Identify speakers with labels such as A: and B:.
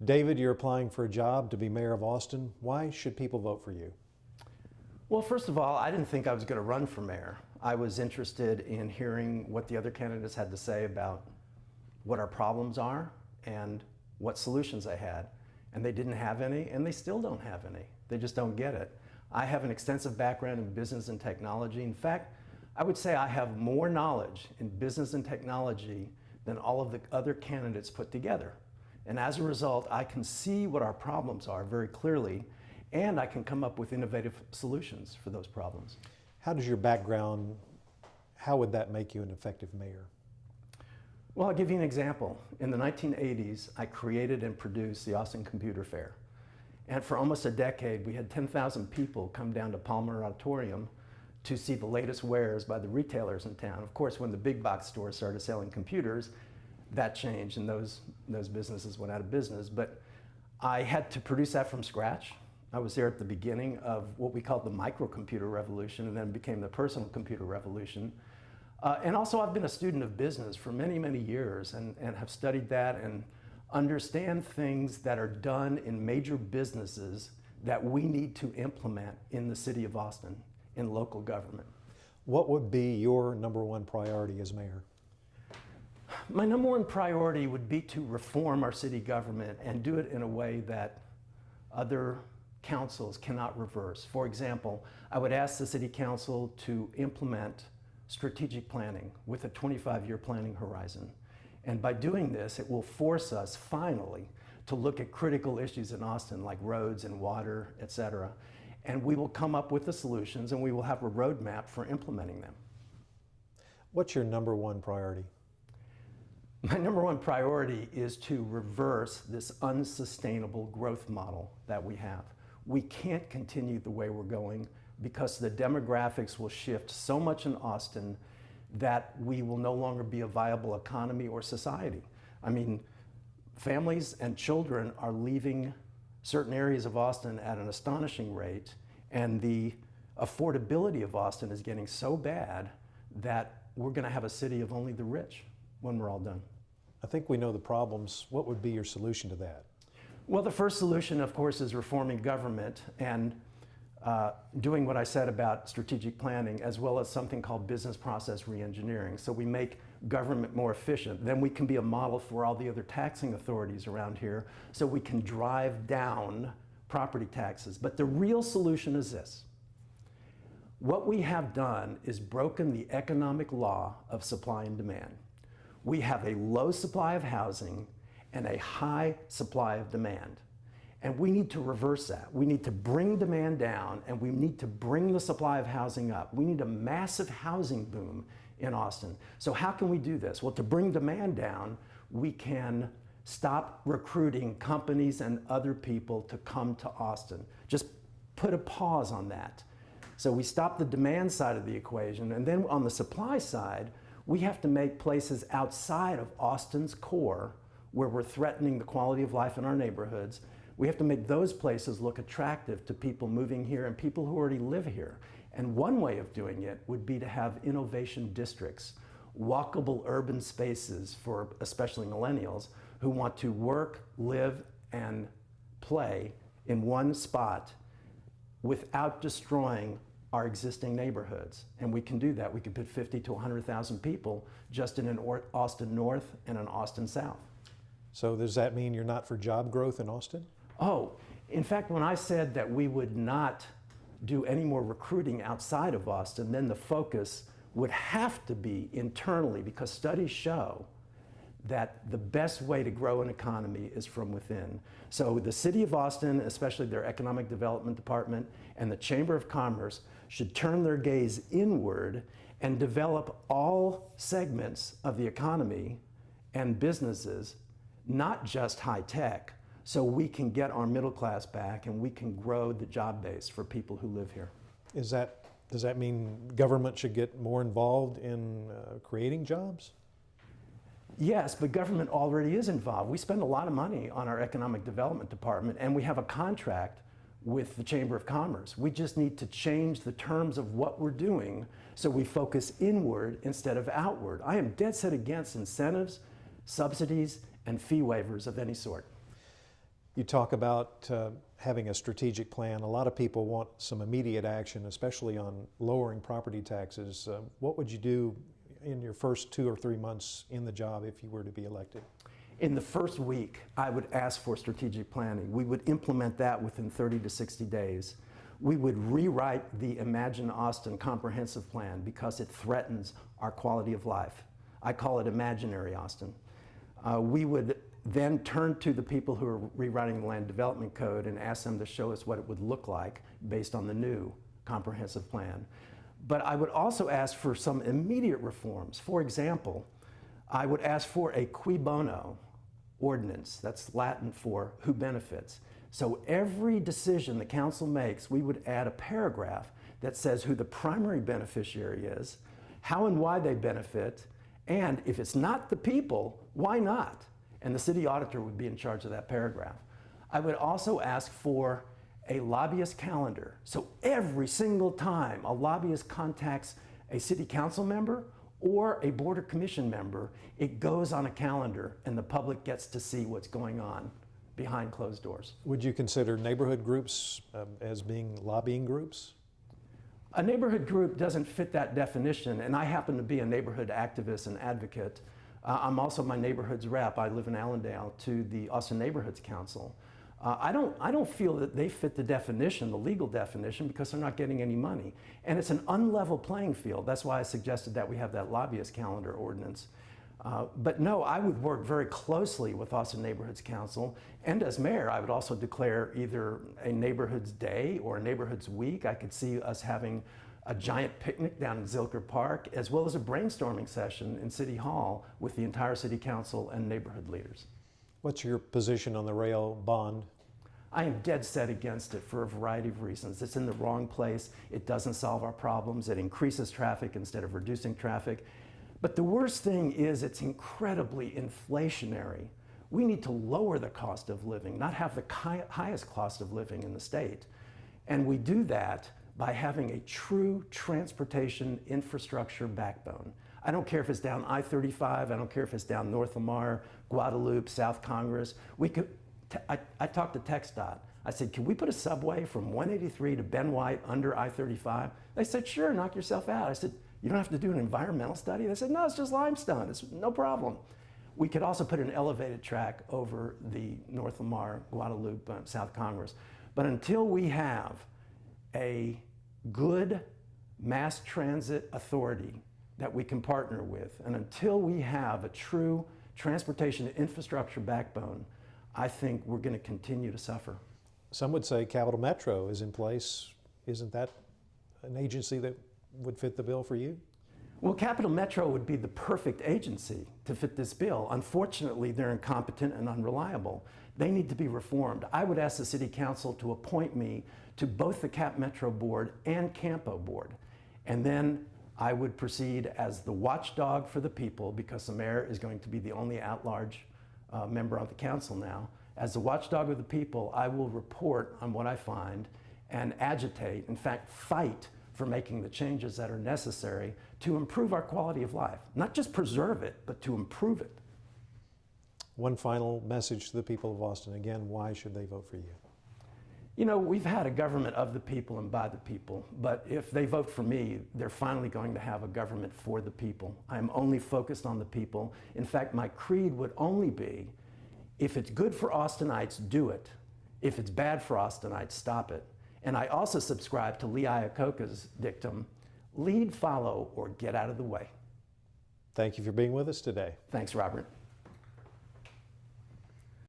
A: David, you're applying for a job to be mayor of Austin. Why should people vote for you?
B: Well, first of all, I didn't think I was going to run for mayor. I was interested in hearing what the other candidates had to say about what our problems are and what solutions they had. And they didn't have any, and they still don't have any. They just don't get it. I have an extensive background in business and technology. In fact, I would say I have more knowledge in business and technology than all of the other candidates put together. And as a result, I can see what our problems are very clearly, and I can come up with innovative solutions for those problems.
A: How does your background, how would that make you an effective mayor?
B: Well, I'll give you an example. In the 1980s, I created and produced the Austin Computer Fair. And for almost a decade, we had 10,000 people come down to Palmer Auditorium to see the latest wares by the retailers in town. Of course, when the big box stores started selling computers, that changed and those businesses went out of business. But I had to produce that from scratch. I was there at the beginning of what we called the microcomputer revolution, and then became the personal computer revolution. And also, I've been a student of business for many, many years and have studied that and understand things that are done in major businesses that we need to implement in the city of Austin, in local government.
A: What would be your number one priority as mayor?
B: My number one priority would be to reform our city government and do it in a way that other councils cannot reverse. For example, I would ask the city council to implement strategic planning with a 25-year planning horizon. And by doing this, it will force us finally to look at critical issues in Austin like roads and water, etc. And we will come up with the solutions and we will have a roadmap for implementing them.
A: What's your number one priority?
B: My number one priority is to reverse this unsustainable growth model that we have. We can't continue the way we're going because the demographics will shift so much in Austin that we will no longer be a viable economy or society. I mean, families and children are leaving certain areas of Austin at an astonishing rate, and the affordability of Austin is getting so bad that we're going to have a city of only the rich when we're all done.
A: I think we know the problems. What would be your solution to that?
B: Well, the first solution, of course, is reforming government and doing what I said about strategic planning, as well as something called business process reengineering. So we make government more efficient. Then we can be a model for all the other taxing authorities around here, so we can drive down property taxes. But the real solution is this. What we have done is broken the economic law of supply and demand. We have a low supply of housing and a high supply of demand. And we need to reverse that. We need to bring demand down, and we need to bring the supply of housing up. We need a massive housing boom in Austin. So how can we do this? Well, to bring demand down, we can stop recruiting companies and other people to come to Austin. Just put a pause on that. So we stop the demand side of the equation, and then on the supply side, we have to make places outside of Austin's core where we're threatening the quality of life in our neighborhoods. We have to make those places look attractive to people moving here and people who already live here. And one way of doing it would be to have innovation districts, walkable urban spaces for especially millennials who want to work, live, and play in one spot without destroying our existing neighborhoods. And we can do that. We can put 50 to 100,000 people just in an Austin North and an Austin South.
A: So does that mean you're not for job growth in Austin?
B: Oh, in fact, when I said that we would not do any more recruiting outside of Austin, then the focus would have to be internally, because studies show that the best way to grow an economy is from within. So the City of Austin, especially their Economic Development Department and the Chamber of Commerce, should turn their gaze inward and develop all segments of the economy and businesses, not just high tech, so we can get our middle class back and we can grow the job base for people who live here.
A: Does that mean government should get more involved in creating jobs?
B: Yes, but government already is involved. We spend a lot of money on our Economic Development Department, and we have a contract with the Chamber of Commerce. We just need to change the terms of what we're doing so we focus inward instead of outward. I am dead set against incentives, subsidies, and fee waivers of any sort.
A: You talk about having a strategic plan. A lot of people want some immediate action, especially on lowering property taxes. What would you do in your first 2 or 3 months in the job if you were to be elected?
B: In the first week, I would ask for strategic planning. We would implement that within 30 to 60 days. We would rewrite the Imagine Austin comprehensive plan because it threatens our quality of life. I call it Imaginary Austin. We would then turn to the people who are rewriting the Land Development Code and ask them to show us what it would look like based on the new comprehensive plan. But I would also ask for some immediate reforms. For example, I would ask for a cui bono ordinance. That's Latin for who benefits. So every decision the council makes, we would add a paragraph that says who the primary beneficiary is, how and why they benefit, and if it's not the people, why not? And the city auditor would be in charge of that paragraph. I would also ask for a lobbyist calendar. So every single time a lobbyist contacts a city council member or a board or commission member, it goes on a calendar and the public gets to see what's going on behind closed doors.
A: Would you consider neighborhood groups as being lobbying groups?
B: A neighborhood group doesn't fit that definition, and I happen to be a neighborhood activist and advocate. I'm also my neighborhood's rep. I live in Allendale to the Austin Neighborhoods Council. I don't feel that they fit the definition, the legal definition, because they're not getting any money. And it's an unlevel playing field. That's why I suggested that we have that lobbyist calendar ordinance. But no, I would work very closely with Austin Neighborhoods Council, and as mayor, I would also declare either a neighborhoods day or a neighborhoods week. I could see us having a giant picnic down in Zilker Park, as well as a brainstorming session in City Hall with the entire City Council and neighborhood leaders.
A: What's your position on the rail bond?
B: I am dead set against it for a variety of reasons. It's in the wrong place. It doesn't solve our problems. It increases traffic instead of reducing traffic. But the worst thing is it's incredibly inflationary. We need to lower the cost of living, not have the highest cost of living in the state. And we do that by having a true transportation infrastructure backbone. I don't care if it's down I-35, I don't care if it's down North Lamar, Guadalupe, South Congress. I talked to TxDOT. I said, can we put a subway from 183 to Ben White under I-35? They said, sure, knock yourself out. I said, you don't have to do an environmental study? They said, no, it's just limestone, it's no problem. We could also put an elevated track over the North Lamar, Guadalupe, South Congress. But until we have a good mass transit authority that we can partner with, and until we have a true transportation infrastructure backbone, I think we're going to continue to suffer.
A: Some would say Capital Metro is in place. Isn't that an agency that would fit the bill for you?
B: Well, Capital Metro would be the perfect agency to fit this bill. Unfortunately, they're incompetent and unreliable. They need to be reformed. I would ask the City Council to appoint me to both the Cap Metro Board and Campo Board. And then I would proceed as the watchdog for the people, because the mayor is going to be the only at-large member of the council now. As the watchdog of the people, I will report on what I find and agitate, in fact, fight for making the changes that are necessary to improve our quality of life. Not just preserve it, but to improve it.
A: One final message to the people of Austin. Again, why should they vote for you?
B: You know, we've had a government of the people and by the people, but if they vote for me, they're finally going to have a government for the people. I'm only focused on the people. In fact, my creed would only be, if it's good for Austinites, do it. If it's bad for Austinites, stop it. And I also subscribe to Lee Iacocca's dictum, lead, follow, or get out of the way.
A: Thank you for being with us today.
B: Thanks, Robert.